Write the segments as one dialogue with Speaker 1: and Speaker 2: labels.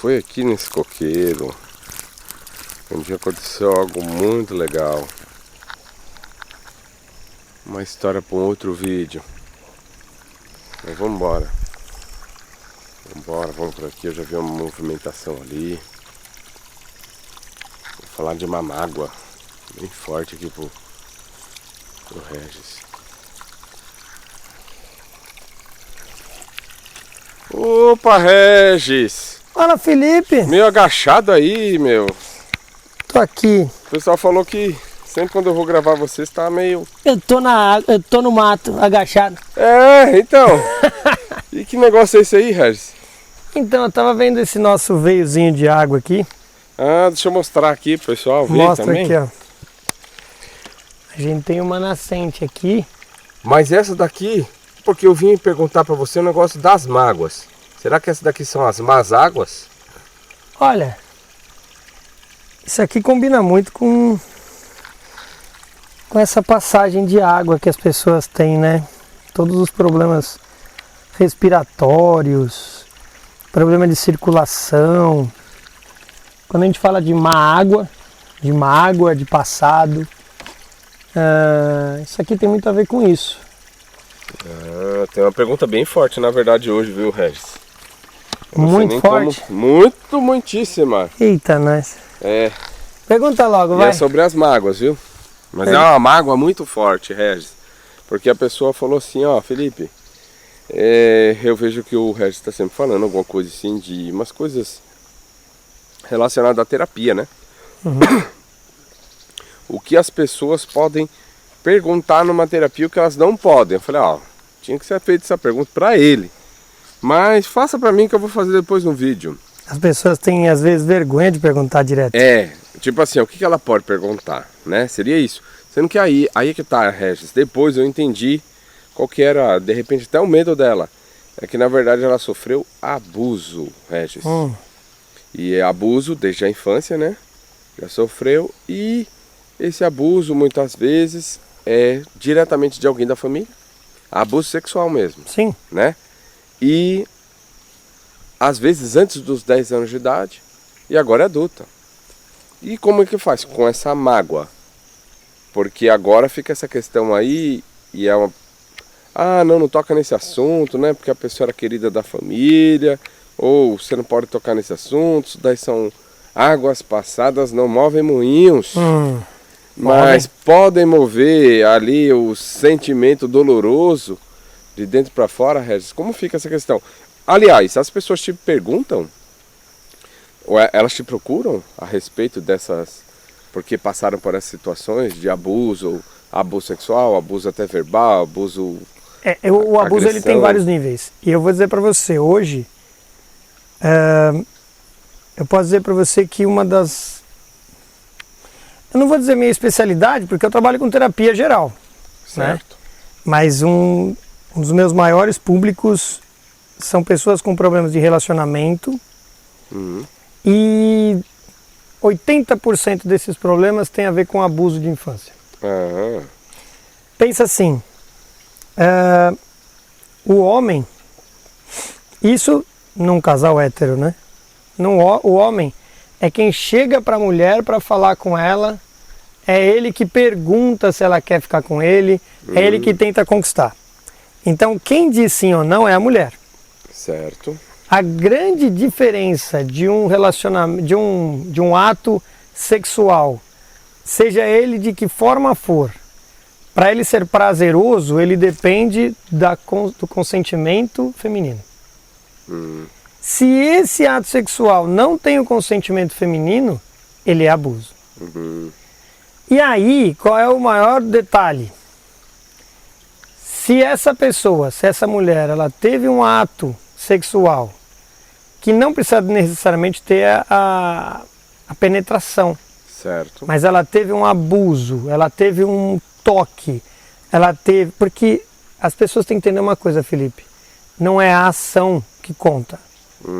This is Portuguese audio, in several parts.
Speaker 1: foi aqui nesse coqueiro onde aconteceu algo muito legal. Uma história para um outro vídeo. Mas vamos embora. Vamos por aqui. Eu já vi uma movimentação ali. Vou falar de uma mágoa bem forte aqui pro Regis. Opa, Regis!
Speaker 2: Fala, Felipe!
Speaker 1: Meio agachado aí, meu.
Speaker 2: Tô aqui.
Speaker 1: O pessoal falou que sempre quando eu vou gravar você está meio...
Speaker 2: Eu tô no mato, agachado.
Speaker 1: É, então. E que negócio é esse aí, Regis?
Speaker 2: Então, eu tava vendo esse nosso veiozinho de água aqui.
Speaker 1: Ah, deixa eu mostrar aqui pro pessoal ver
Speaker 2: Mostra
Speaker 1: também.
Speaker 2: aqui, ó. A gente tem uma nascente aqui.
Speaker 1: Mas essa daqui, porque eu vim perguntar pra você o negócio das mágoas. Será que essa daqui são as más águas?
Speaker 2: Olha, isso aqui combina muito com essa passagem de água que as pessoas têm, né? Todos os problemas respiratórios, problema de circulação. Quando a gente fala de má água, de passado, isso aqui tem muito a ver com isso.
Speaker 1: Ah, tem uma pergunta bem forte, na verdade, hoje, viu, Regis? Eu não sei
Speaker 2: Muito
Speaker 1: nem
Speaker 2: forte?
Speaker 1: Muitíssima.
Speaker 2: Eita, nós.
Speaker 1: É.
Speaker 2: Pergunta logo,
Speaker 1: E
Speaker 2: vai.
Speaker 1: é sobre as mágoas, viu? Mas é uma mágoa muito forte, Regis. Porque a pessoa falou assim, ó, Felipe, eu vejo que o Regis está sempre falando alguma coisa assim, de umas coisas relacionadas à terapia, né?
Speaker 2: Uhum.
Speaker 1: O que as pessoas podem perguntar numa terapia, o que elas não podem. Eu falei, ó, tinha que ser feita essa pergunta para ele. Mas faça para mim que eu vou fazer depois no vídeo.
Speaker 2: As pessoas têm, às vezes, vergonha de perguntar direto.
Speaker 1: É, tipo assim, o que ela pode perguntar, né? Seria isso. Sendo que aí é que tá, Regis. Depois eu entendi qual que era, de repente, até o medo dela. É que, na verdade, ela sofreu abuso, Regis. E é abuso desde a infância, né? Já sofreu. E esse abuso, muitas vezes, é diretamente de alguém da família. Abuso sexual mesmo.
Speaker 2: Sim.
Speaker 1: Né? E às vezes antes dos 10 anos de idade e agora é adulta. E como é que faz com essa mágoa? Porque agora fica essa questão aí e é uma... Ah, não toca nesse assunto, né? Porque a pessoa era querida da família, ou você não pode tocar nesse assunto, isso daí são águas passadas, não movem moinhos. Mas podem mover ali o sentimento doloroso de dentro para fora, Regis. Como fica essa questão? Aliás, as pessoas te perguntam, ou elas te procuram a respeito dessas, porque passaram por essas situações de abuso, abuso sexual, abuso até verbal, abuso...
Speaker 2: O abuso ele tem vários níveis. E eu vou dizer para você, hoje, eu posso dizer para você que uma das... Eu não vou dizer minha especialidade, porque eu trabalho com terapia geral.
Speaker 1: Certo.
Speaker 2: Né? Mas um dos meus maiores públicos são pessoas com problemas de relacionamento. E 80% desses problemas tem a ver com abuso de infância. Pensa assim, o homem, isso num casal hétero, né? O homem é quem chega para a mulher para falar com ela, é ele que pergunta se ela quer ficar com ele, é ele que tenta conquistar. Então quem diz sim ou não é a mulher.
Speaker 1: Certo.
Speaker 2: A grande diferença de um relacionamento, de um ato sexual, seja ele de que forma for, para ele ser prazeroso, ele depende do consentimento feminino. Se esse ato sexual não tem o consentimento feminino, ele é abuso. E aí, qual é o maior detalhe? Se essa pessoa, se essa mulher, ela teve um ato sexual que não precisa necessariamente ter a penetração,
Speaker 1: certo,
Speaker 2: mas ela teve um abuso, ela teve um toque, ela teve... Porque as pessoas têm que entender uma coisa, Felipe, não é a ação que conta,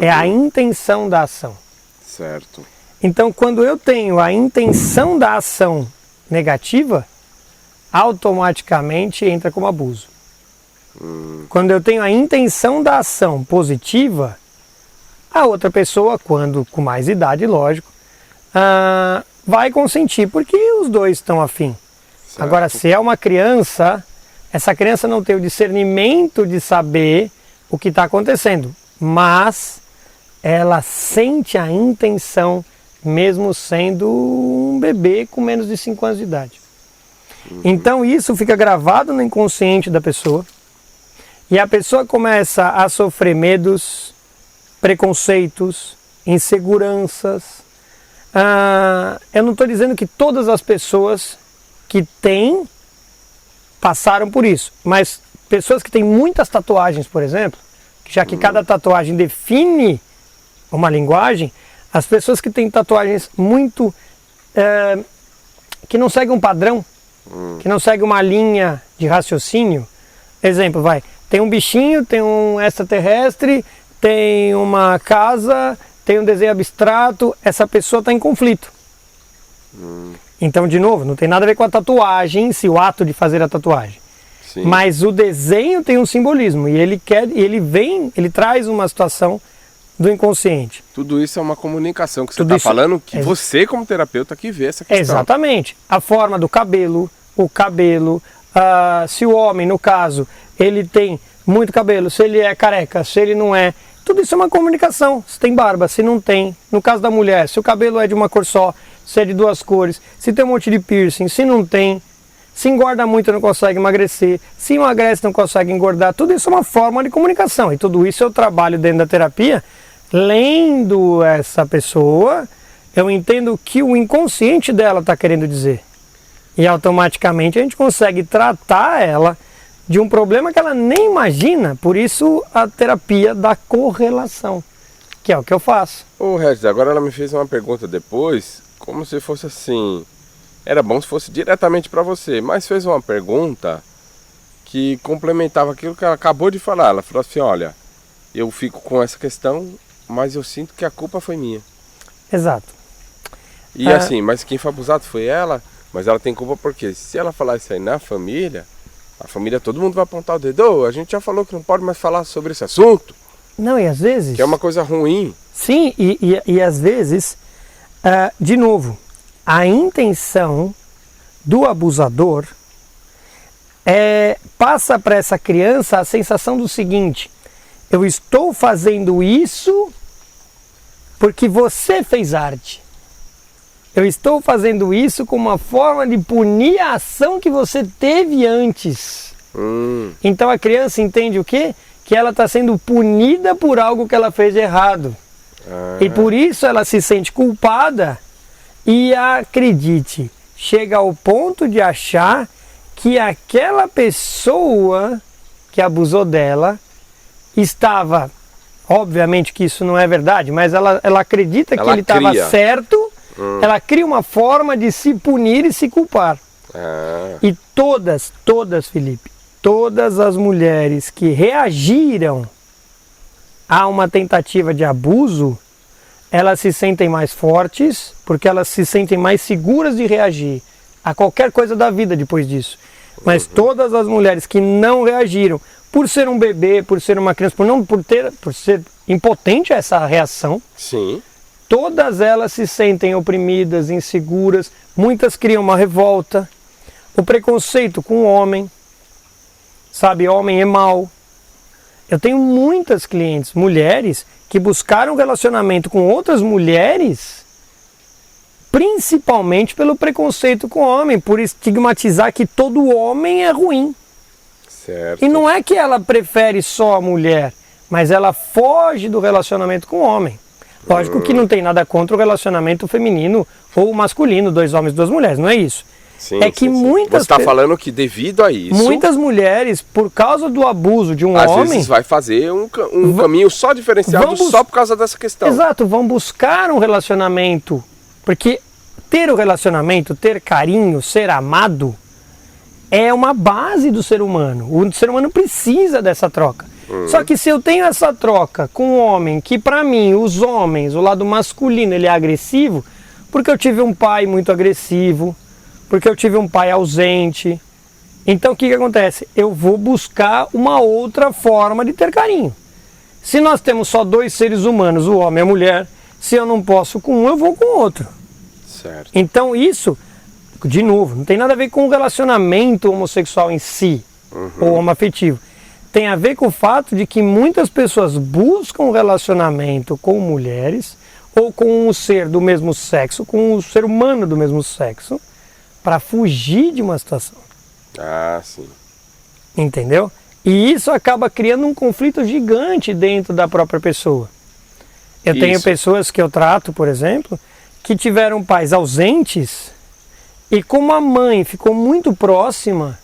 Speaker 2: é a intenção da ação.
Speaker 1: Certo.
Speaker 2: Então, quando eu tenho a intenção da ação negativa, automaticamente entra como abuso. Quando eu tenho a intenção da ação positiva, A outra pessoa, quando com mais idade, lógico, vai consentir, porque os dois estão afim.
Speaker 1: Certo.
Speaker 2: Agora, se é uma criança, essa criança não tem o discernimento de saber o que está acontecendo, mas ela sente a intenção, mesmo sendo um bebê com menos de 5 anos de idade. Então isso fica gravado no inconsciente da pessoa, e a pessoa começa a sofrer medos, preconceitos, inseguranças. Eu não estou dizendo que todas as pessoas que têm passaram por isso, mas pessoas que têm muitas tatuagens, por exemplo, já que cada tatuagem define uma linguagem, as pessoas que têm tatuagens muito que não seguem um padrão, que não seguem uma linha de raciocínio. Exemplo, tem um bichinho, tem um extraterrestre, tem uma casa, tem um desenho abstrato, essa pessoa está em conflito. Então, de novo, não tem nada a ver com a tatuagem em si, o ato de fazer a tatuagem.
Speaker 1: Sim.
Speaker 2: Mas o desenho tem um simbolismo e ele traz uma situação do inconsciente.
Speaker 1: Tudo isso é uma comunicação que você está falando, que você como terapeuta que vê essa questão.
Speaker 2: Exatamente. A forma do cabelo, se o homem, no caso, ele tem muito cabelo, se ele é careca, se ele não é, tudo isso é uma comunicação. Se tem barba, se não tem. No caso da mulher, se o cabelo é de uma cor só, se é de 2 cores, se tem um monte de piercing, se não tem, se engorda muito não consegue emagrecer, se emagrece não consegue engordar, tudo isso é uma forma de comunicação. E tudo isso eu trabalho dentro da terapia, lendo essa pessoa, eu entendo o que o inconsciente dela está querendo dizer. E automaticamente a gente consegue tratar ela de um problema que ela nem imagina, por isso a terapia da correlação, que é o que eu faço.
Speaker 1: Ô Regis, agora ela me fez uma pergunta depois, como se fosse assim, era bom se fosse diretamente para você, mas fez uma pergunta que complementava aquilo que ela acabou de falar. Ela falou assim, olha, eu fico com essa questão, mas eu sinto que a culpa foi minha.
Speaker 2: Exato.
Speaker 1: E assim, mas quem foi abusado foi ela, mas ela tem culpa porque se ela falar isso aí na família, a família, todo mundo vai apontar o dedo, a gente já falou que não pode mais falar sobre esse assunto.
Speaker 2: Não, e às vezes...
Speaker 1: Que é uma coisa ruim.
Speaker 2: Sim, e às vezes, de novo, a intenção do abusador passa para essa criança a sensação do seguinte, eu estou fazendo isso porque você fez arte. Eu estou fazendo isso como uma forma de punir a ação que você teve antes. Então a criança entende o quê? Que ela está sendo punida por algo que ela fez de errado. E por isso ela se sente culpada e, acredite, chega ao ponto de achar que aquela pessoa que abusou dela estava... Obviamente que isso não é verdade, mas ela acredita que ele estava certo. Ela cria uma forma de se punir e se culpar. E todas, Felipe, todas as mulheres que reagiram a uma tentativa de abuso, elas se sentem mais fortes, porque elas se sentem mais seguras de reagir a qualquer coisa da vida depois disso. Mas todas as mulheres que não reagiram, por ser um bebê, por ser uma criança, por ser impotente a essa reação,
Speaker 1: sim,
Speaker 2: todas elas se sentem oprimidas, inseguras, muitas criam uma revolta, o preconceito com o homem, sabe, homem é mau. Eu tenho muitas clientes, mulheres, que buscaram relacionamento com outras mulheres, principalmente pelo preconceito com o homem, por estigmatizar que todo homem é ruim.
Speaker 1: Certo.
Speaker 2: E não é que ela prefere só a mulher, mas ela foge do relacionamento com o homem. Lógico que não tem nada contra o relacionamento feminino ou masculino, 2 homens e 2 mulheres, não é isso.
Speaker 1: Sim,
Speaker 2: é que muitas...
Speaker 1: Você está falando que devido a isso...
Speaker 2: Muitas mulheres, por causa do abuso de um
Speaker 1: às
Speaker 2: homem...
Speaker 1: Às vezes vai fazer um caminho só diferenciado só por causa dessa questão.
Speaker 2: Exato, vão buscar um relacionamento. Porque ter o relacionamento, ter carinho, ser amado, é uma base do ser humano. O ser humano precisa dessa troca. Só que se eu tenho essa troca com um homem, que para mim, os homens, o lado masculino, ele é agressivo, porque eu tive um pai muito agressivo, porque eu tive um pai ausente. Então o que acontece? Eu vou buscar uma outra forma de ter carinho. Se nós temos só dois seres humanos, o homem e a mulher, se eu não posso com um, eu vou com o outro.
Speaker 1: Certo.
Speaker 2: Então isso, de novo, não tem nada a ver com o relacionamento homossexual em si, ou homoafetivo. Tem a ver com o fato de que muitas pessoas buscam um relacionamento com mulheres ou com um ser do mesmo sexo, com um ser humano do mesmo sexo, para fugir de uma situação.
Speaker 1: Ah, sim.
Speaker 2: Entendeu? E isso acaba criando um conflito gigante dentro da própria pessoa. Eu tenho pessoas que eu trato, por exemplo, que tiveram pais ausentes e como a mãe ficou muito próxima,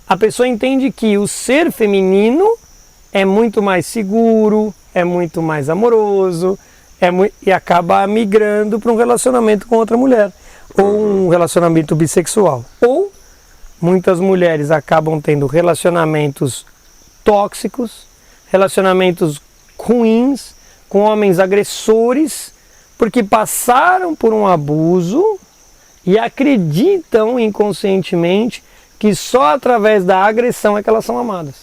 Speaker 2: a pessoa entende que o ser feminino é muito mais seguro, é muito mais amoroso, e acaba migrando para um relacionamento com outra mulher, ou um relacionamento bissexual. Ou muitas mulheres acabam tendo relacionamentos tóxicos, relacionamentos ruins, com homens agressores, porque passaram por um abuso e acreditam inconscientemente que só através da agressão é que elas são amadas.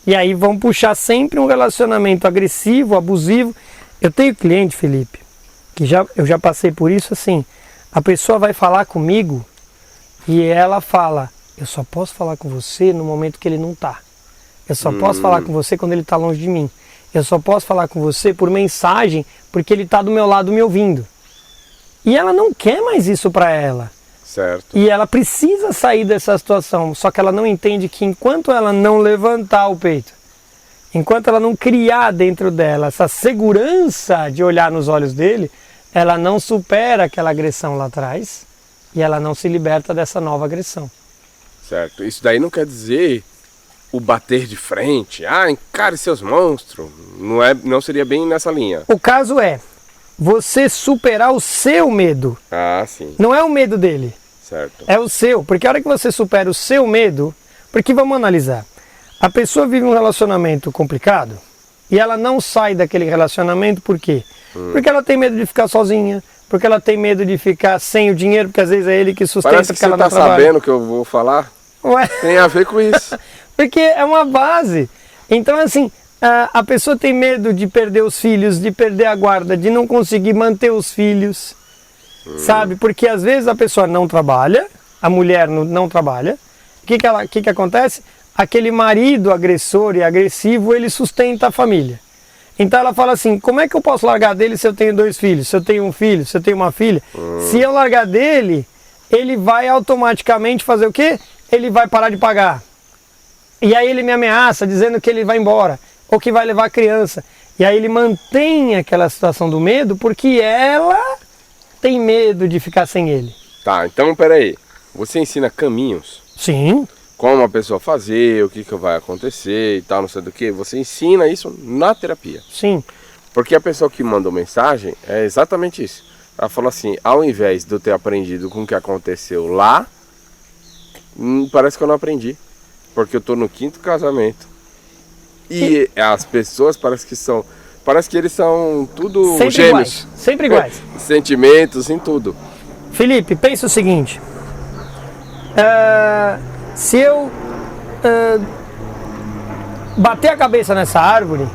Speaker 2: E aí vão puxar sempre um relacionamento agressivo, abusivo. Eu tenho cliente, Felipe, que eu já passei por isso assim. A pessoa vai falar comigo e ela fala, eu só posso falar com você no momento que ele não está. Eu só posso falar com você quando ele está longe de mim. Eu só posso falar com você por mensagem porque ele está do meu lado me ouvindo. E ela não quer mais isso para ela.
Speaker 1: Certo.
Speaker 2: E ela precisa sair dessa situação, só que ela não entende que enquanto ela não levantar o peito, enquanto ela não criar dentro dela essa segurança de olhar nos olhos dele, ela não supera aquela agressão lá atrás e ela não se liberta dessa nova agressão.
Speaker 1: Certo. Isso daí não quer dizer o bater de frente. Ah, encare seus monstros. Não seria bem nessa linha.
Speaker 2: O caso é você superar o seu medo.
Speaker 1: Ah, sim.
Speaker 2: Não é o medo dele.
Speaker 1: Certo.
Speaker 2: É o seu. Porque a hora que você supera o seu medo... Porque vamos analisar. A pessoa vive um relacionamento complicado e ela não sai daquele relacionamento por quê? Porque ela tem medo de ficar sozinha, porque ela tem medo de ficar sem o dinheiro, porque às vezes é ele que sustenta,
Speaker 1: Parece que
Speaker 2: porque ela
Speaker 1: você
Speaker 2: não
Speaker 1: tá
Speaker 2: trabalha.
Speaker 1: sabendo o que eu vou falar?
Speaker 2: Ué?
Speaker 1: Tem a ver com isso.
Speaker 2: Porque é uma base. Então assim, a pessoa tem medo de perder os filhos, de perder a guarda, de não conseguir manter os filhos, sabe? Porque às vezes a pessoa não trabalha, a mulher não trabalha. O que acontece? Aquele marido agressor e agressivo, ele sustenta a família. Então ela fala assim, como é que eu posso largar dele se eu tenho 2 filhos, se eu tenho um filho, se eu tenho uma filha? Se eu largar dele, ele vai automaticamente fazer o quê? Ele vai parar de pagar. E aí ele me ameaça dizendo que ele vai embora, ou que vai levar a criança. E aí ele mantém aquela situação do medo porque ela tem medo de ficar sem ele.
Speaker 1: Tá, então peraí. Você ensina caminhos?
Speaker 2: Sim.
Speaker 1: Como a pessoa fazer, o que vai acontecer e tal, não sei do que. Você ensina isso na terapia.
Speaker 2: Sim.
Speaker 1: Porque a pessoa que mandou mensagem é exatamente isso. Ela falou assim, ao invés de eu ter aprendido com o que aconteceu lá, parece que eu não aprendi. Porque eu tô no 5º casamento. E as pessoas parece que eles são tudo
Speaker 2: sempre
Speaker 1: gêmeos.
Speaker 2: Iguais. Sempre iguais.
Speaker 1: Sentimentos, em tudo.
Speaker 2: Felipe, pensa o seguinte. Se eu bater a cabeça nessa árvore,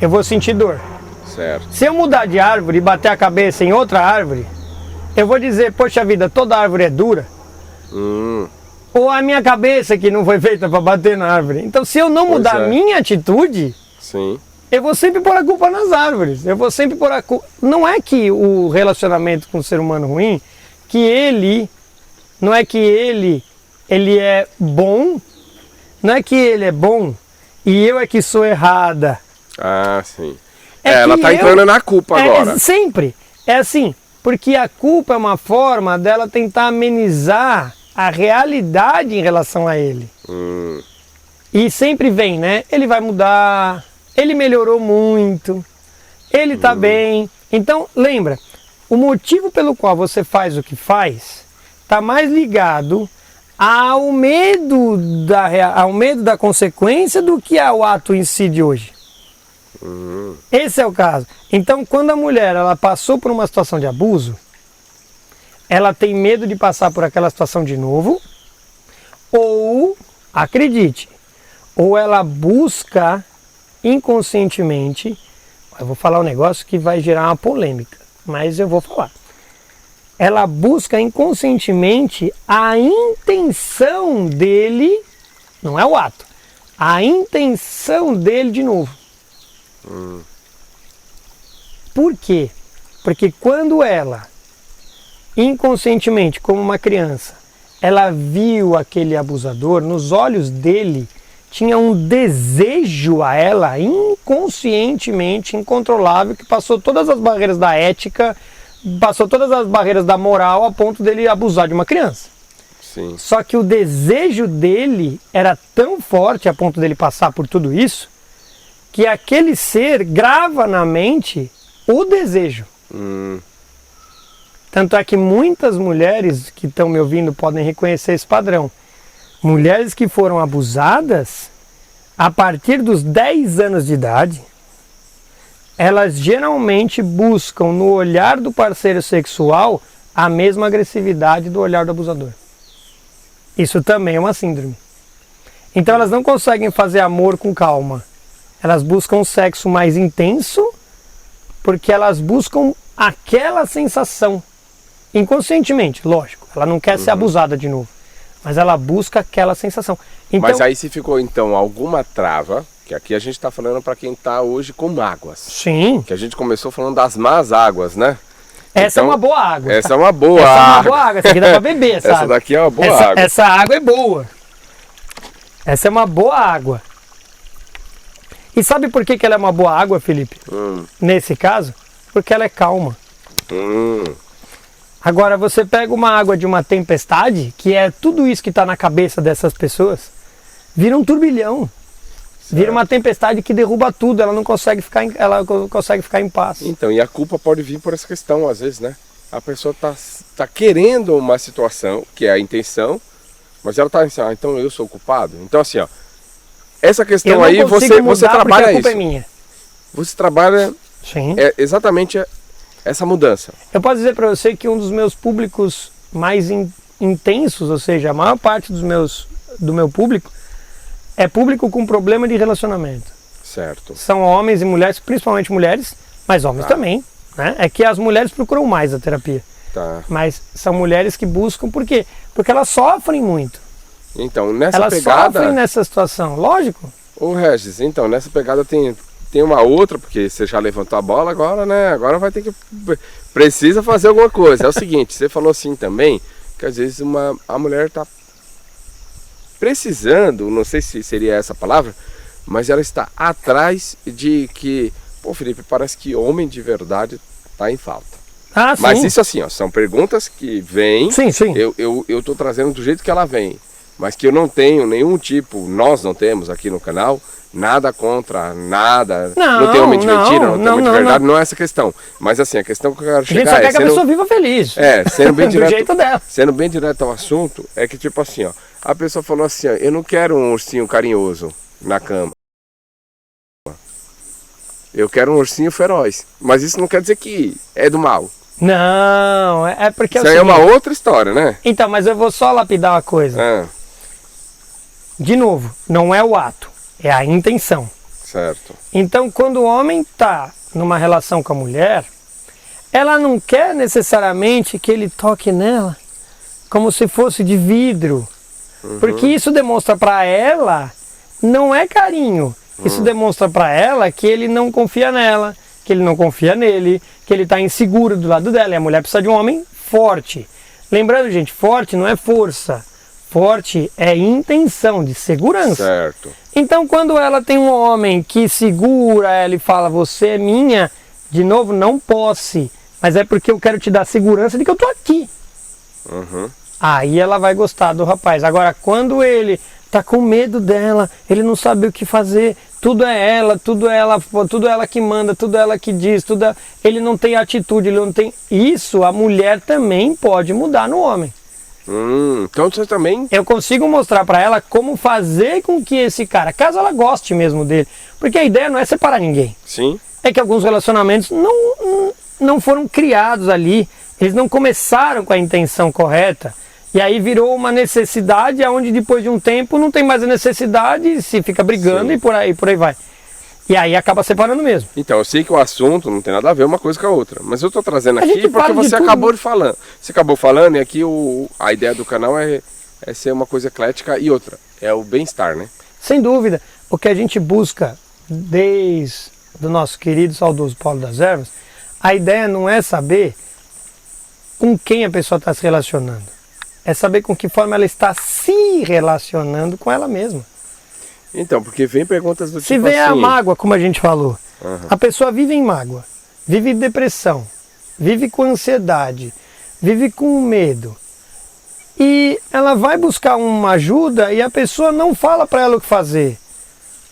Speaker 2: eu vou sentir dor.
Speaker 1: Certo.
Speaker 2: Se eu mudar de árvore e bater a cabeça em outra árvore, eu vou dizer, poxa vida, toda árvore é dura. Ou a minha cabeça que não foi feita para bater na árvore. Então se eu não mudar a minha atitude,
Speaker 1: sim,
Speaker 2: eu vou sempre pôr a culpa nas árvores. Eu vou sempre pôr a culpa... Não é que o relacionamento com o ser humano ruim, não é que ele é bom, não é que ele é bom e eu é que sou errada.
Speaker 1: Ah, sim. Ela tá entrando na culpa agora.
Speaker 2: Sempre. É assim, porque a culpa é uma forma dela tentar amenizar a realidade em relação a ele. E sempre vem, né? Ele vai mudar, ele melhorou muito, ele tá bem. Então, lembra, o motivo pelo qual você faz o que faz está mais ligado ao medo da consequência do que ao ato em si de hoje. Esse é o caso. Então, quando a mulher ela passou por uma situação de abuso, ela tem medo de passar por aquela situação de novo, ou, acredite, ou ela busca inconscientemente, eu vou falar um negócio que vai gerar uma polêmica, mas eu vou falar. Ela busca inconscientemente a intenção dele, não é o ato, a intenção dele de novo. Por quê? Porque quando ela, inconscientemente, como uma criança, ela viu aquele abusador, nos olhos dele tinha um desejo a ela, inconscientemente, incontrolável, que passou todas as barreiras da ética, passou todas as barreiras da moral a ponto dele abusar de uma criança.
Speaker 1: Sim.
Speaker 2: Só que o desejo dele era tão forte a ponto dele passar por tudo isso, que aquele ser grava na mente o desejo. Tanto é que muitas mulheres que estão me ouvindo podem reconhecer esse padrão. Mulheres que foram abusadas, a partir dos 10 anos de idade, elas geralmente buscam no olhar do parceiro sexual a mesma agressividade do olhar do abusador. Isso também é uma síndrome. Então elas não conseguem fazer amor com calma. Elas buscam um sexo mais intenso porque elas buscam aquela sensação. Inconscientemente, lógico. Ela não quer ser abusada de novo. Mas ela busca aquela sensação. Então,
Speaker 1: mas aí se ficou então alguma trava, que aqui a gente está falando para quem está hoje com mágoas.
Speaker 2: Sim.
Speaker 1: Que a gente começou falando das más águas, né?
Speaker 2: Essa
Speaker 1: então,
Speaker 2: é uma boa água.
Speaker 1: Essa é uma boa
Speaker 2: água. Essa é uma boa água. Essa aqui dá para beber, sabe?
Speaker 1: Essa daqui é uma boa água.
Speaker 2: Essa água é boa. Essa é uma boa água. E sabe por que ela é uma boa água, Felipe? Nesse caso? Porque ela é calma. Agora, você pega uma água de uma tempestade, que é tudo isso que está na cabeça dessas pessoas, vira um turbilhão. Certo. Vira uma tempestade que derruba tudo, ela não consegue ficar em paz.
Speaker 1: Então, e a culpa pode vir por essa questão, às vezes, né? A pessoa tá querendo uma situação, que é a intenção, mas ela tá assim, então eu sou o culpado. Então, assim, ó, essa questão aí, você trabalha
Speaker 2: a culpa
Speaker 1: isso.
Speaker 2: É minha.
Speaker 1: Você trabalha exatamente essa mudança.
Speaker 2: Eu posso dizer para você que um dos meus públicos mais intensos, ou seja, a maior parte do meu público, é público com problema de relacionamento.
Speaker 1: Certo.
Speaker 2: São homens e mulheres, principalmente mulheres, mas homens também. Né? É que as mulheres procuram mais a terapia.
Speaker 1: Tá.
Speaker 2: Mas são mulheres que buscam, por quê? Porque elas sofrem muito.
Speaker 1: Então, nessa
Speaker 2: elas
Speaker 1: pegada...
Speaker 2: sofrem nessa situação, lógico.
Speaker 1: Ô Regis, então, nessa pegada tem uma outra, porque você já levantou a bola agora, né? Agora vai ter que... Precisa fazer alguma coisa. É o seguinte, você falou assim também, que às vezes a mulher tá precisando, não sei se seria essa a palavra, mas ela está atrás de que... Pô, Felipe, parece que homem de verdade tá em falta.
Speaker 2: Ah, sim.
Speaker 1: Mas isso assim, ó, são perguntas que vêm,
Speaker 2: sim, sim.
Speaker 1: Eu tô trazendo do jeito que ela vem, mas que eu não tenho nenhum tipo, nós não temos aqui no canal, nada contra, nada, não tem homem de mentira, não tem homem de verdade, não é essa questão. Mas assim, a questão que eu quero chegar
Speaker 2: a gente só quer que a pessoa viva feliz.
Speaker 1: Sendo bem direto,
Speaker 2: do jeito dela.
Speaker 1: Sendo bem direto ao assunto, é que tipo assim, ó, a pessoa falou assim, ó, eu não quero um ursinho carinhoso na cama. Eu quero um ursinho feroz. Mas isso não quer dizer que é do mal.
Speaker 2: Não, é porque...
Speaker 1: Isso aí é uma outra história, né?
Speaker 2: Então, mas eu vou só lapidar uma coisa. De novo, não é o ato, é a intenção.
Speaker 1: Certo.
Speaker 2: Então, quando o homem está numa relação com a mulher, ela não quer necessariamente que ele toque nela como se fosse de vidro. Porque isso demonstra para ela, não é carinho. Isso demonstra para ela que ele não confia nela, que ele não confia nele, que ele está inseguro do lado dela. E a mulher precisa de um homem forte. Lembrando, gente, forte não é força. Forte é intenção, de segurança.
Speaker 1: Certo.
Speaker 2: Então, quando ela tem um homem que segura ela e fala, você é minha, de novo, não posse, mas é porque eu quero te dar segurança de que eu tô aqui. Aí ela vai gostar do rapaz. Agora, quando ele tá com medo dela, ele não sabe o que fazer, tudo é ela que manda, tudo é ela que diz, ele não tem atitude, ele não tem... Isso a mulher também pode mudar no homem.
Speaker 1: Então você também...
Speaker 2: Eu consigo mostrar para ela como fazer com que esse cara, caso ela goste mesmo dele, porque a ideia não é separar ninguém.
Speaker 1: Sim.
Speaker 2: É que alguns relacionamentos não foram criados ali, eles não começaram com a intenção correta. E aí virou uma necessidade, onde depois de um tempo não tem mais a necessidade, se fica brigando e por aí vai. E aí acaba separando mesmo.
Speaker 1: Então, eu sei que o assunto não tem nada a ver uma coisa com a outra, mas eu tô trazendo
Speaker 2: A
Speaker 1: aqui
Speaker 2: gente
Speaker 1: porque
Speaker 2: fala de
Speaker 1: você
Speaker 2: tudo,
Speaker 1: acabou
Speaker 2: né?
Speaker 1: de falando. Você acabou falando e aqui a ideia do canal é ser uma coisa eclética e outra, é o bem-estar, né?
Speaker 2: Sem dúvida, o que a gente busca desde do nosso querido saudoso Paulo das Ervas, a ideia não é saber com quem a pessoa está se relacionando, é saber com que forma ela está se relacionando com ela mesma.
Speaker 1: Então, porque vem perguntas do
Speaker 2: Se
Speaker 1: tipo
Speaker 2: vem a
Speaker 1: assim...
Speaker 2: mágoa, como a gente falou,
Speaker 1: Aham.
Speaker 2: a pessoa vive em mágoa, vive em depressão, vive com ansiedade, vive com medo. E ela vai buscar uma ajuda e a pessoa não fala para ela o que fazer.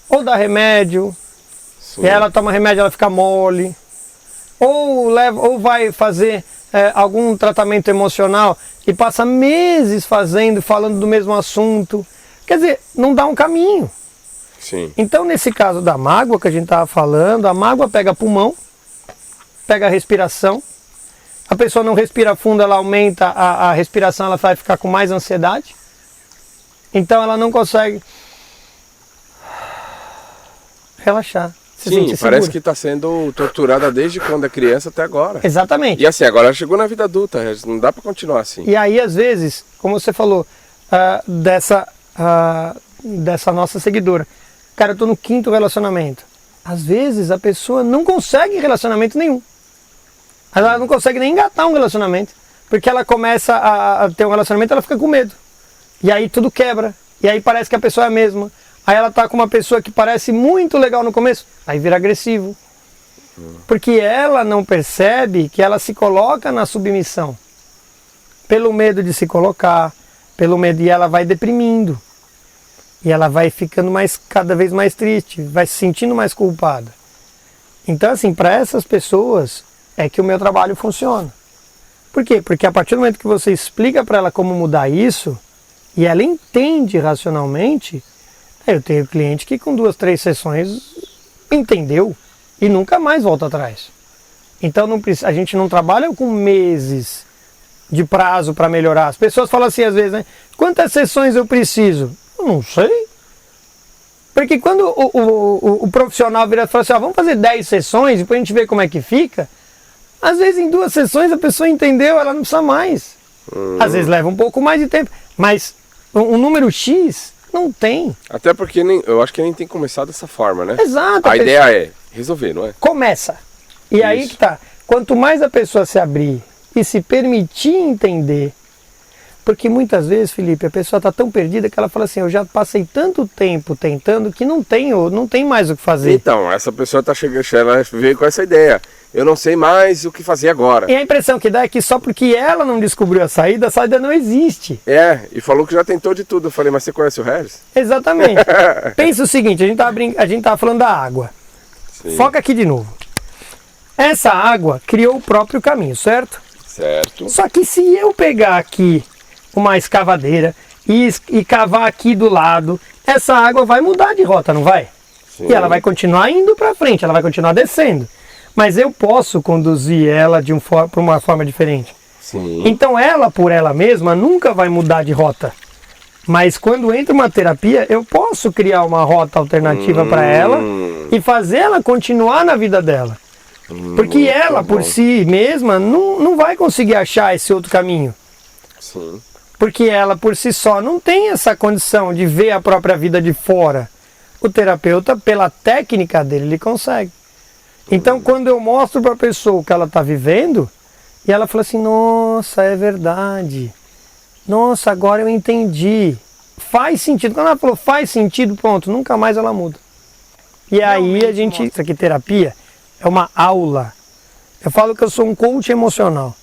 Speaker 2: Ou dá remédio,
Speaker 1: Sim.
Speaker 2: e aí ela toma remédio, ela fica mole. Ou vai fazer algum tratamento emocional e passa meses fazendo, falando do mesmo assunto. Quer dizer, não dá um caminho.
Speaker 1: Sim.
Speaker 2: Então, nesse caso da mágoa que a gente estava falando, a mágoa pega pulmão, pega a respiração. A pessoa não respira fundo, ela aumenta a respiração, ela vai ficar com mais ansiedade. Então ela não consegue relaxar, se
Speaker 1: Sim,
Speaker 2: sentir
Speaker 1: parece
Speaker 2: segura.
Speaker 1: que está sendo torturada desde quando é criança até agora.
Speaker 2: Exatamente.
Speaker 1: E assim, agora ela chegou na vida adulta, não dá para continuar assim.
Speaker 2: E aí, às vezes, como você falou, dessa nossa seguidora, cara, eu tô no 5º relacionamento. Às vezes a pessoa não consegue relacionamento nenhum. Ela não consegue nem engatar um relacionamento. Porque ela começa a ter um relacionamento, ela fica com medo. E aí tudo quebra. E aí parece que a pessoa é a mesma. Aí ela tá com uma pessoa que parece muito legal no começo, aí vira agressivo. Porque ela não percebe que ela se coloca na submissão. Pelo medo de se colocar, pelo medo, e ela vai deprimindo. E ela vai ficando cada vez mais triste, vai se sentindo mais culpada. Então, assim, para essas pessoas é que o meu trabalho funciona. Por quê? Porque a partir do momento que você explica para ela como mudar isso, e ela entende racionalmente, eu tenho cliente que com 2, 3 sessões entendeu e nunca mais volta atrás. Então a gente não trabalha com meses de prazo para melhorar. As pessoas falam assim às vezes, né? Quantas sessões eu preciso? Eu não sei. Porque quando o profissional vira e fala assim, vamos fazer 10 sessões e depois a gente vê como é que fica, às vezes em 2 sessões a pessoa entendeu, ela não precisa mais. Às vezes leva um pouco mais de tempo, mas um número X não tem.
Speaker 1: Até porque eu acho que nem tem começado dessa forma, né?
Speaker 2: Exato.
Speaker 1: A ideia é resolver, não é?
Speaker 2: Começa. E aí
Speaker 1: Isso.
Speaker 2: que tá. Quanto mais a pessoa se abrir e se permitir entender, porque muitas vezes, Felipe, a pessoa está tão perdida que ela fala assim, eu já passei tanto tempo tentando que não tem mais o que fazer.
Speaker 1: Então, essa pessoa tá chegando, ela veio com essa ideia. Eu não sei mais o que fazer agora.
Speaker 2: E a impressão que dá é que só porque ela não descobriu a saída não existe.
Speaker 1: E falou que já tentou de tudo. Eu falei, mas você conhece o Harris?
Speaker 2: Exatamente. Pensa o seguinte, a gente tava falando da água.
Speaker 1: Sim.
Speaker 2: Foca aqui de novo. Essa água criou o próprio caminho, certo?
Speaker 1: Certo.
Speaker 2: Só que se eu pegar aqui uma escavadeira e cavar aqui do lado, essa água vai mudar de rota, não vai?
Speaker 1: Sim.
Speaker 2: E ela vai continuar indo para frente, ela vai continuar descendo. Mas eu posso conduzir ela para uma forma diferente.
Speaker 1: Sim.
Speaker 2: Então ela, por ela mesma, nunca vai mudar de rota. Mas quando entra uma terapia, eu posso criar uma rota alternativa para ela e fazer ela continuar na vida dela. Porque ela, por si mesma, não vai conseguir achar esse outro caminho.
Speaker 1: Sim.
Speaker 2: Porque ela, por si só, não tem essa condição de ver a própria vida de fora. O terapeuta, pela técnica dele, ele consegue. Então, quando eu mostro para a pessoa o que ela está vivendo, e ela fala assim, nossa, é verdade. Nossa, agora eu entendi. Faz sentido. Quando ela falou faz sentido, pronto, nunca mais ela muda. E aí a gente... Isso aqui, terapia, é uma aula. Eu falo que eu sou um coach emocional.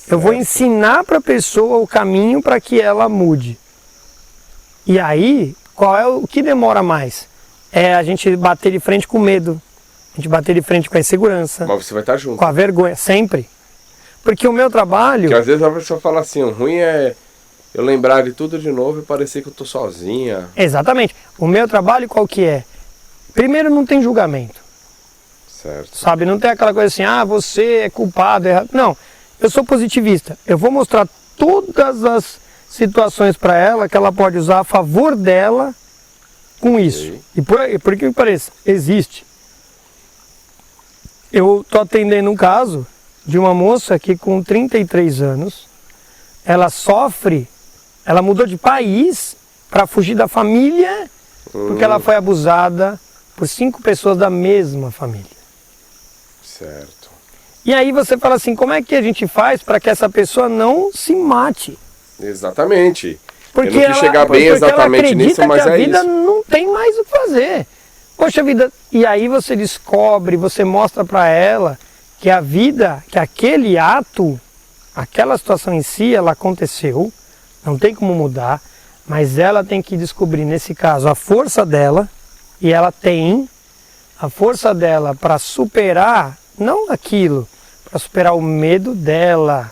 Speaker 2: Eu vou ensinar para a pessoa o caminho para que ela mude. E aí, qual é o que demora mais? É a gente bater de frente com o medo. A gente bater de frente com a insegurança.
Speaker 1: Mas você vai estar junto.
Speaker 2: Com a vergonha, sempre. Porque o meu trabalho...
Speaker 1: Porque às vezes a pessoa fala assim, o ruim é eu lembrar de tudo de novo e parecer que eu tô sozinha.
Speaker 2: Exatamente. O meu trabalho qual que é? Primeiro, não tem julgamento.
Speaker 1: Certo.
Speaker 2: Sabe? Não tem aquela coisa assim, você é culpado, é errado. Não. Eu sou positivista. Eu vou mostrar todas as situações para ela que ela pode usar a favor dela com isso. E por que pareça, existe. Eu tô atendendo um caso de uma moça que com 33 anos, ela sofre, ela mudou de país para fugir da família, porque ela foi abusada por 5 pessoas da mesma família.
Speaker 1: Certo.
Speaker 2: E aí você fala assim, como é que a gente faz para que essa pessoa não se mate?
Speaker 1: Exatamente.
Speaker 2: Porque
Speaker 1: eu não quis chegar bem exatamente nisso, mas
Speaker 2: que a
Speaker 1: é
Speaker 2: vida
Speaker 1: isso.
Speaker 2: não tem mais o que fazer. Poxa vida, e aí você descobre, você mostra para ela que a vida, que aquele ato, aquela situação em si, ela aconteceu, não tem como mudar, mas ela tem que descobrir, nesse caso, a força dela, e ela tem a força dela para superar, não aquilo, para superar o medo dela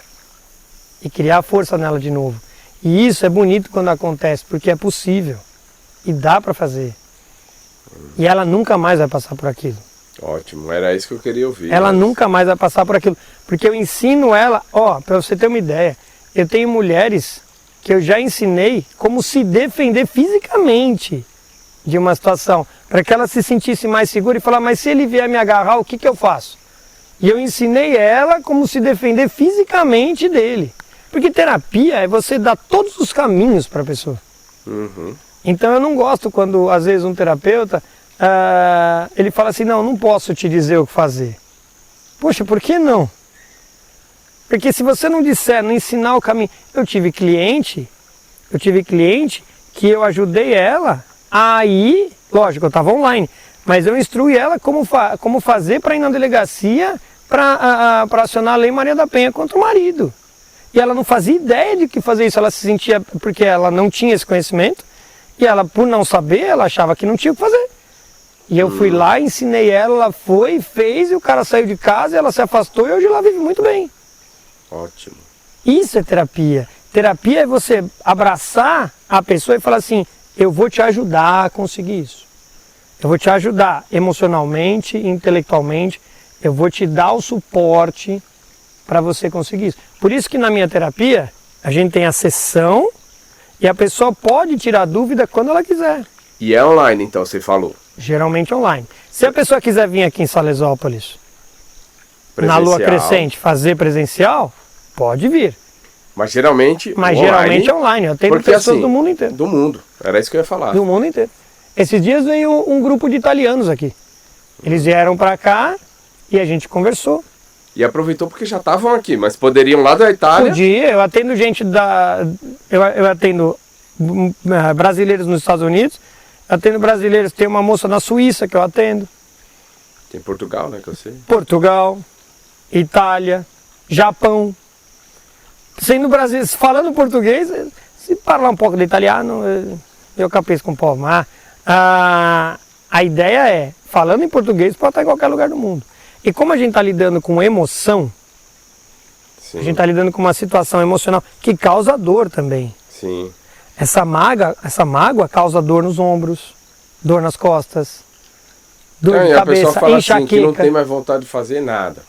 Speaker 2: e criar força nela de novo. E isso é bonito quando acontece, porque é possível e dá para fazer. E ela nunca mais vai passar por aquilo.
Speaker 1: Ótimo, era isso que eu queria ouvir.
Speaker 2: Ela nunca mais vai passar por aquilo. Porque eu ensino ela, para você ter uma ideia, eu tenho mulheres que eu já ensinei como se defender fisicamente de uma situação, para que ela se sentisse mais segura e falar, mas se ele vier me agarrar, o que eu faço? E eu ensinei ela como se defender fisicamente dele. Porque terapia é você dar todos os caminhos para a pessoa.
Speaker 1: Uhum.
Speaker 2: Então eu não gosto quando, às vezes, um terapeuta, ele fala assim, não posso te dizer o que fazer. Poxa, por que não? Porque se você não disser, não ensinar o caminho... Eu tive cliente que eu ajudei ela a ir, lógico, eu estava online, mas eu instruí ela como fazer para ir na delegacia para acionar a Lei Maria da Penha contra o marido. E ela não fazia ideia de que fazer isso, ela se sentia, porque ela não tinha esse conhecimento, e ela, por não saber, ela achava que não tinha o que fazer. E eu fui lá, ensinei ela foi, fez, e o cara saiu de casa, ela se afastou e hoje ela vive muito bem.
Speaker 1: Ótimo.
Speaker 2: Isso é terapia. Terapia é você abraçar a pessoa e falar assim, eu vou te ajudar a conseguir isso. Eu vou te ajudar emocionalmente, intelectualmente, eu vou te dar o suporte para você conseguir isso. Por isso que na minha terapia, a gente tem a sessão e a pessoa pode tirar dúvida quando ela quiser.
Speaker 1: E é online, então, você falou?
Speaker 2: Geralmente online. Se a pessoa quiser vir aqui em Salesópolis,
Speaker 1: Presencial.
Speaker 2: na Lua Crescente, fazer presencial, pode vir.
Speaker 1: Mas geralmente
Speaker 2: Geralmente é online. Eu tenho
Speaker 1: porque,
Speaker 2: pessoas
Speaker 1: assim,
Speaker 2: do mundo inteiro.
Speaker 1: Do mundo. Era isso que eu ia falar.
Speaker 2: Do mundo inteiro. Esses dias veio um grupo de italianos aqui. Eles vieram para cá e a gente conversou.
Speaker 1: E aproveitou porque já estavam aqui, mas poderiam lá da Itália.
Speaker 2: Podia, eu atendo gente eu atendo brasileiros nos Estados Unidos, atendo brasileiros, tem uma moça na Suíça que eu atendo.
Speaker 1: Tem Portugal, né, que eu sei.
Speaker 2: Portugal, Itália, Japão. Sendo brasileiro, falando português, se falar um pouco de italiano, eu capisco um pouco. Mas a ideia é, falando em português, pode estar em qualquer lugar do mundo. E como a gente está lidando com emoção,
Speaker 1: Sim.
Speaker 2: a gente está lidando com uma situação emocional que causa dor também.
Speaker 1: Sim.
Speaker 2: Essa mágoa causa dor nos ombros, dor nas costas, dor de
Speaker 1: E a pessoa
Speaker 2: cabeça,
Speaker 1: fala
Speaker 2: enxaqueca.
Speaker 1: assim, que não tem mais vontade de fazer nada.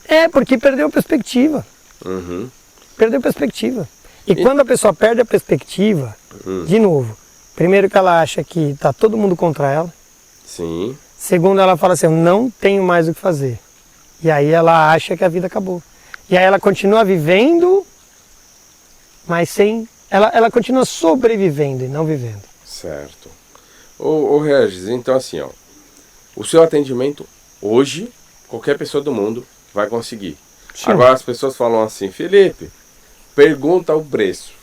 Speaker 2: É, porque perdeu perspectiva.
Speaker 1: Uhum.
Speaker 2: Perdeu perspectiva. E quando a pessoa perde a perspectiva, de novo, primeiro que ela acha que está todo mundo contra ela.
Speaker 1: Sim.
Speaker 2: Segundo, ela fala assim, eu não tenho mais o que fazer. E aí ela acha que a vida acabou. E aí ela continua vivendo, mas sem... Ela continua sobrevivendo e não vivendo.
Speaker 1: Certo. Ô Regis, então assim, ó, o seu atendimento hoje, qualquer pessoa do mundo vai conseguir.
Speaker 2: Sim.
Speaker 1: Agora as pessoas falam assim, Felipe, pergunta o preço.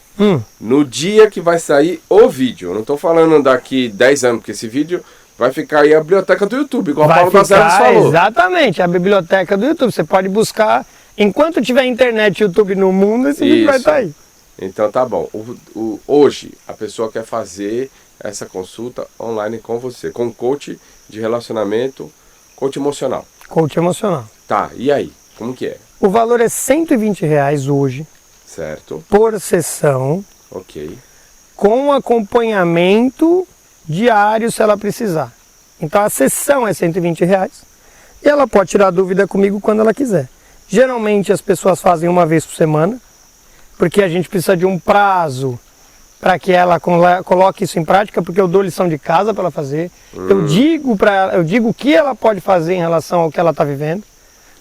Speaker 1: No dia que vai sair o vídeo, eu não estou falando daqui 10 anos, porque esse vídeo vai ficar aí a biblioteca do YouTube, igual o Paulo Casares falou.
Speaker 2: Exatamente, a biblioteca do YouTube. Você pode buscar, enquanto tiver internet e YouTube no mundo, esse vídeo vai estar aí.
Speaker 1: Então tá bom. Hoje a pessoa quer fazer essa consulta online com você, com coach de relacionamento, coach emocional.
Speaker 2: Coach emocional.
Speaker 1: Tá, e aí? Como que é?
Speaker 2: O valor é R$120 hoje,
Speaker 1: Certo.
Speaker 2: por sessão,
Speaker 1: Ok.
Speaker 2: com acompanhamento diário se ela precisar. Então a sessão é R$120 e ela pode tirar dúvida comigo quando ela quiser. Geralmente as pessoas fazem uma vez por semana, porque a gente precisa de um prazo para que ela coloque isso em prática, porque eu dou lição de casa para ela fazer. Eu digo o que ela pode fazer em relação ao que ela está vivendo.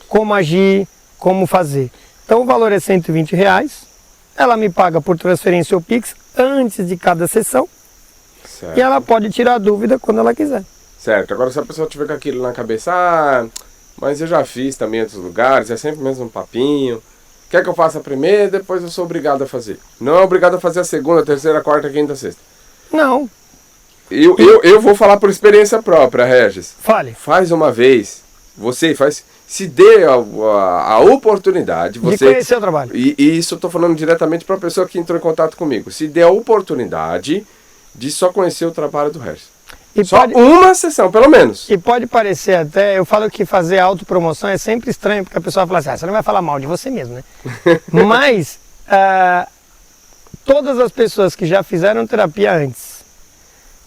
Speaker 2: como agir, como fazer. Então o valor é R$120, ela me paga por transferência ou Pix antes de cada sessão,
Speaker 1: Certo.
Speaker 2: e ela pode tirar a dúvida quando ela quiser.
Speaker 1: Certo. Agora, se a pessoa tiver com aquilo na cabeça, mas eu já fiz também em outros lugares, é sempre o mesmo papinho. Quer que eu faça a primeira, depois eu sou obrigado a fazer. Não é obrigado a fazer a segunda, terceira, quarta, quinta, sexta.
Speaker 2: Não,
Speaker 1: Eu vou falar por experiência própria, Regis.
Speaker 2: fale.
Speaker 1: Faz uma vez, se dê a oportunidade,
Speaker 2: De conhecer o trabalho.
Speaker 1: e isso eu estou falando diretamente para a pessoa que entrou em contato comigo, se dê a oportunidade de só conhecer o trabalho do Regis.
Speaker 2: E
Speaker 1: Só
Speaker 2: pode,
Speaker 1: uma sessão, pelo menos.
Speaker 2: e pode parecer até, eu falo que fazer autopromoção é sempre estranho, porque a pessoa fala assim, você não vai falar mal de você mesmo, né? Mas todas as pessoas que já fizeram terapia antes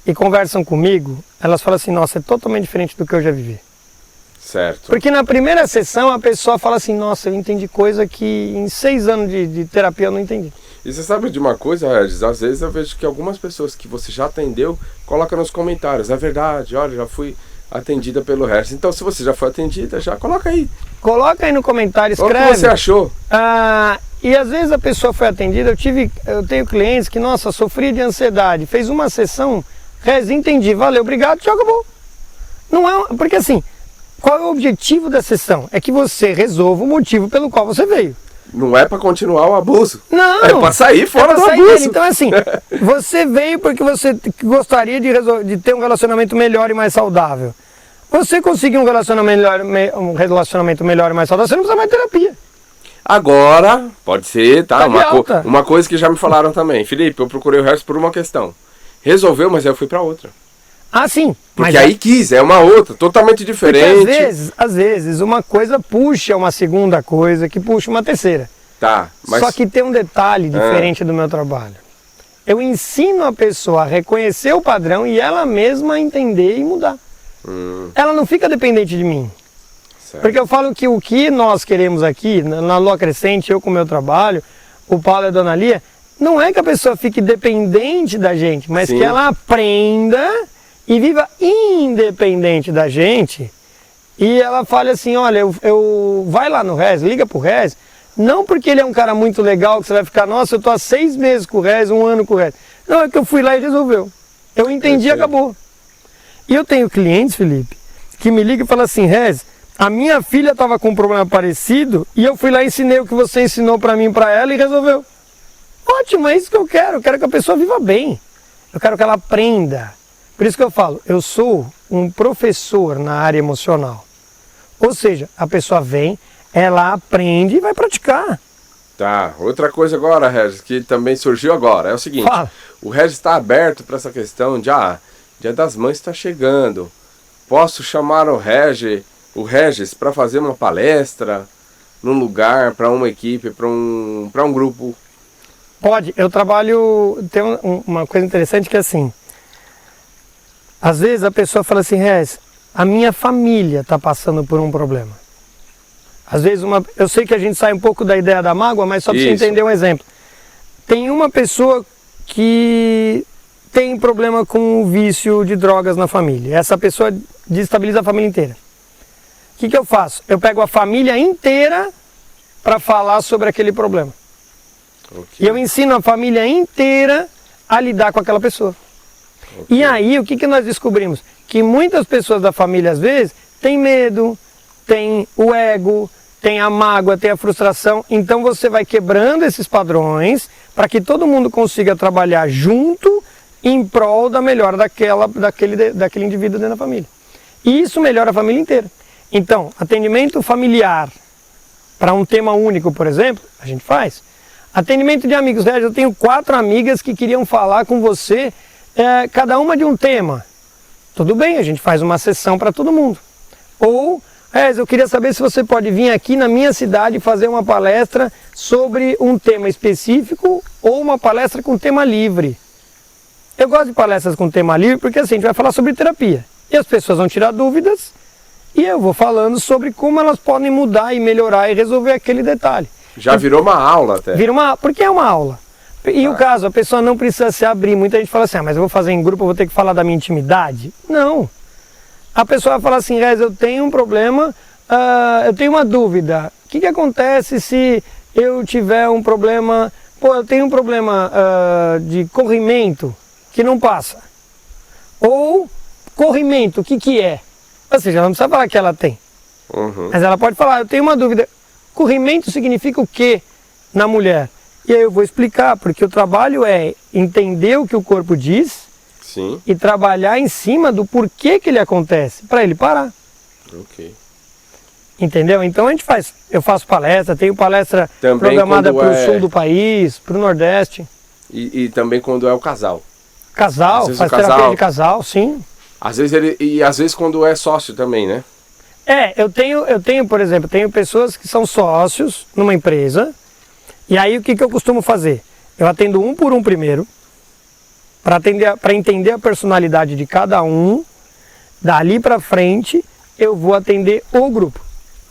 Speaker 2: e conversam comigo, elas falam assim, nossa, é totalmente diferente do que eu já vivi.
Speaker 1: Certo.
Speaker 2: Porque na primeira sessão a pessoa fala assim, nossa, eu entendi coisa que em 6 anos de terapia eu não entendi.
Speaker 1: E você sabe de uma coisa, Regis? Às vezes eu vejo que algumas pessoas que você já atendeu colocam nos comentários, é verdade, olha, já fui atendida pelo Regis. Então, se você já foi atendida, já coloca aí.
Speaker 2: Coloca aí no comentário,
Speaker 1: Olha o
Speaker 2: escreve.
Speaker 1: que você achou.
Speaker 2: E às vezes a pessoa foi atendida, eu tenho clientes que, nossa, sofria de ansiedade, fez uma sessão, entendi, valeu, obrigado, tchau, acabou. Não é, porque assim, qual é o objetivo da sessão? É que você resolva o motivo pelo qual você veio.
Speaker 1: Não é pra continuar o abuso.
Speaker 2: Não.
Speaker 1: É pra sair fora do abuso.
Speaker 2: Dele. Então assim, você veio porque você gostaria de ter um relacionamento melhor e mais saudável. Você conseguir um relacionamento melhor e mais saudável, você não precisa mais de terapia.
Speaker 1: Agora, pode ser, tá?
Speaker 2: Tá
Speaker 1: Uma coisa que já me falaram também. Felipe, eu procurei o Regis por uma questão. Resolveu, mas eu fui pra outra.
Speaker 2: Ah, sim.
Speaker 1: Porque aí quis, é uma outra, totalmente diferente.
Speaker 2: Porque às vezes, uma coisa puxa uma segunda coisa, que puxa uma terceira.
Speaker 1: Tá, mas...
Speaker 2: Só que tem um detalhe diferente do meu trabalho. Eu ensino a pessoa a reconhecer o padrão e ela mesma entender e mudar. Ela não fica dependente de mim.
Speaker 1: Certo.
Speaker 2: Porque eu falo que o que nós queremos aqui, na Lua Crescente, eu com o meu trabalho, o Paulo e a Dona Lia, não é que a pessoa fique dependente da gente, mas
Speaker 1: Sim.
Speaker 2: que ela aprenda e viva independente da gente, e ela fale assim, olha, eu vai lá no Regis, liga pro Regis, não porque ele é um cara muito legal, que você vai ficar, nossa, eu tô há 6 meses com o Regis, 1 ano com o Regis. Não, é que eu fui lá e resolveu. Eu entendi e acabou. E eu tenho clientes, Felipe, que me ligam e falam assim, Regis, a minha filha estava com um problema parecido, e eu fui lá e ensinei o que você ensinou para mim, para ela, e resolveu. Ótimo, é isso que eu quero que a pessoa viva bem. Eu quero que ela aprenda. Por isso que eu falo, eu sou um professor na área emocional. Ou seja, a pessoa vem, ela aprende e vai praticar.
Speaker 1: Tá, outra coisa agora, Regis, que também surgiu agora, é o seguinte.
Speaker 2: Fala.
Speaker 1: O Regis está aberto para essa questão de, Dia das Mães está chegando. Posso chamar o Regis para fazer uma palestra num lugar, para uma equipe, para um grupo?
Speaker 2: Pode, eu trabalho, tem uma coisa interessante que é assim, às vezes a pessoa fala assim, Regis, a minha família está passando por um problema. Às vezes, eu sei que a gente sai um pouco da ideia da mágoa, mas só para você entender um exemplo. Tem uma pessoa que tem problema com o vício de drogas na família. Essa pessoa desestabiliza a família inteira. O que eu faço? Eu pego a família inteira para falar sobre aquele problema.
Speaker 1: Okay.
Speaker 2: E eu ensino a família inteira a lidar com aquela pessoa. Okay. E aí, o que nós descobrimos? Que muitas pessoas da família, às vezes, têm medo, tem o ego, tem a mágoa, tem a frustração. Então você vai quebrando esses padrões para que todo mundo consiga trabalhar junto em prol da melhora daquele indivíduo dentro da família. E isso melhora a família inteira. Então, atendimento familiar para um tema único, por exemplo, a gente faz. Atendimento de amigos. Eu tenho 4 amigas que queriam falar com você, cada uma de um tema. Tudo bem, a gente faz uma sessão para todo mundo. Ou, eu queria saber se você pode vir aqui na minha cidade fazer uma palestra sobre um tema específico ou uma palestra com tema livre. Eu gosto de palestras com tema livre porque assim, a gente vai falar sobre terapia. E as pessoas vão tirar dúvidas e eu vou falando sobre como elas podem mudar e melhorar e resolver aquele detalhe.
Speaker 1: Já virou uma aula até.
Speaker 2: Porque é uma aula. E o caso, a pessoa não precisa se abrir. Muita gente fala assim, mas eu vou fazer em grupo, eu vou ter que falar da minha intimidade. Não. A pessoa vai falar assim, Regis, eu tenho um problema eu tenho uma dúvida. O que acontece se eu tiver um problema... Pô, eu tenho um problema de corrimento que não passa. Ou corrimento, o que é? Ou seja, ela não precisa falar que ela tem.
Speaker 1: Uhum.
Speaker 2: Mas ela pode falar, eu tenho uma dúvida. Corrimento significa o que na mulher? E aí eu vou explicar, porque o trabalho é entender o que o corpo diz.
Speaker 1: Sim.
Speaker 2: E trabalhar em cima do porquê que ele acontece, para ele parar.
Speaker 1: Ok.
Speaker 2: Entendeu? Então eu faço palestra, tenho palestra
Speaker 1: também
Speaker 2: programada para o sul do país, para o nordeste.
Speaker 1: E também quando é o casal.
Speaker 2: Casal, faz terapia de casal, sim.
Speaker 1: Às vezes quando é sócio também, né?
Speaker 2: Eu tenho, por exemplo, tenho pessoas que são sócios numa empresa, e aí o que eu costumo fazer? Eu atendo um por um primeiro, para entender a personalidade de cada um, dali para frente eu vou atender o grupo.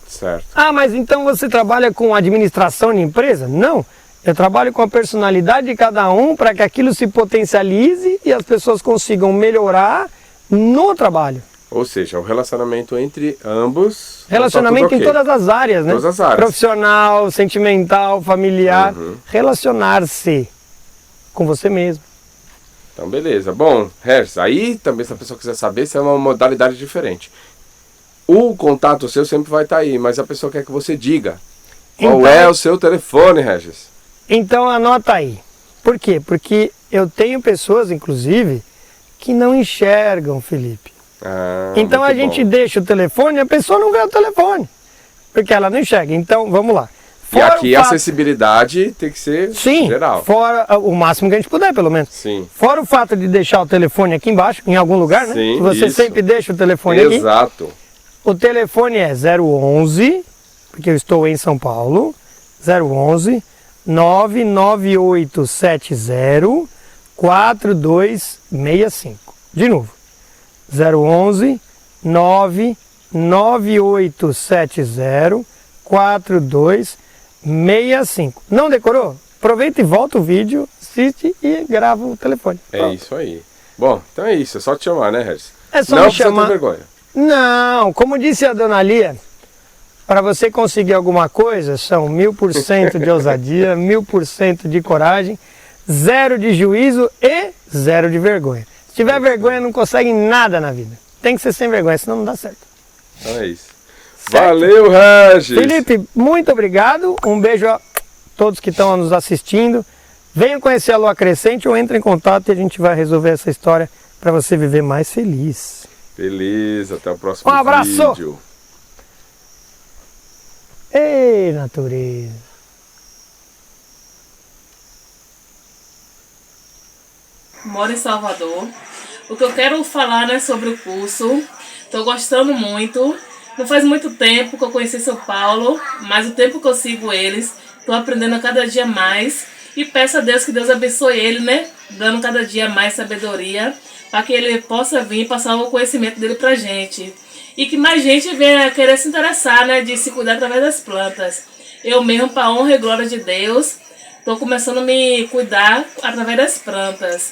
Speaker 1: Certo.
Speaker 2: Ah, mas então você trabalha com administração de empresa? Não, eu trabalho com a personalidade de cada um para que aquilo se potencialize e as pessoas consigam melhorar no trabalho.
Speaker 1: Ou seja, o relacionamento entre ambos...
Speaker 2: Relacionamento em todas as áreas, né?
Speaker 1: Todas as áreas.
Speaker 2: Profissional, sentimental, familiar. Relacionar-se com você mesmo.
Speaker 1: Então, beleza. Bom, Regis, aí também se a pessoa quiser saber, se é uma modalidade diferente. O contato seu sempre vai estar aí, mas a pessoa quer que você diga. Qual é o seu telefone, Regis?
Speaker 2: Então anota aí. Por quê? Porque eu tenho pessoas, inclusive, que não enxergam, Felipe. Então a gente deixa o telefone e a pessoa não vê o telefone. Porque ela não enxerga. Então, vamos lá.
Speaker 1: E aqui a acessibilidade tem que ser geral.
Speaker 2: Fora o máximo que a gente puder, pelo menos.
Speaker 1: Sim.
Speaker 2: Fora o fato de deixar o telefone aqui embaixo, em algum lugar, né?
Speaker 1: Sim,
Speaker 2: você sempre deixa o telefone aqui.
Speaker 1: Exato.
Speaker 2: O telefone é 011, porque eu estou em São Paulo, 011 99870 4265. De novo, 011 99870 4265. Não decorou? Aproveita e volta o vídeo, assiste e grava o telefone.
Speaker 1: É isso aí. Bom, então é isso. É só te chamar, né, Regis?
Speaker 2: É só
Speaker 1: não
Speaker 2: me chamar.
Speaker 1: Não vergonha.
Speaker 2: Não, como disse a dona Lia, para você conseguir alguma coisa, são 1000% de ousadia, 1000% de coragem, 0 de juízo e 0 de vergonha. Se tiver vergonha, não consegue nada na vida. Tem que ser sem vergonha, senão não dá certo.
Speaker 1: Então é isso.
Speaker 2: Certo?
Speaker 1: Valeu, Regis!
Speaker 2: Felipe, muito obrigado. Um beijo a todos que estão nos assistindo. Venham conhecer a Lua Crescente ou entre em contato e a gente vai resolver essa história para você viver mais feliz.
Speaker 1: Beleza, até o próximo
Speaker 2: abraço.
Speaker 1: vídeo.
Speaker 2: Ei, natureza.
Speaker 3: Moro em Salvador. O que eu quero falar, né, sobre o curso. Estou gostando muito. Não faz muito tempo que eu conheci São Paulo, mas o tempo que eu sigo eles, estou aprendendo a cada dia mais. E peço a Deus que Deus abençoe ele, né? Dando cada dia mais sabedoria, para que ele possa vir passar o conhecimento dele pra gente. E que mais gente venha querer se interessar, né? De se cuidar através das plantas. Eu mesmo, para honra e glória de Deus, estou começando a me cuidar através das plantas.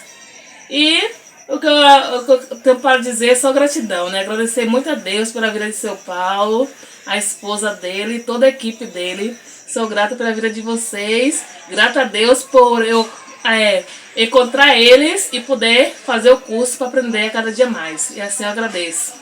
Speaker 3: E o que eu tenho para dizer é só gratidão, né? Agradecer muito a Deus pela vida de seu Paulo, a esposa dele, toda a equipe dele. Sou grata pela vida de vocês. Grata a Deus por eu encontrar eles e poder fazer o curso para aprender a cada dia mais. E assim eu agradeço.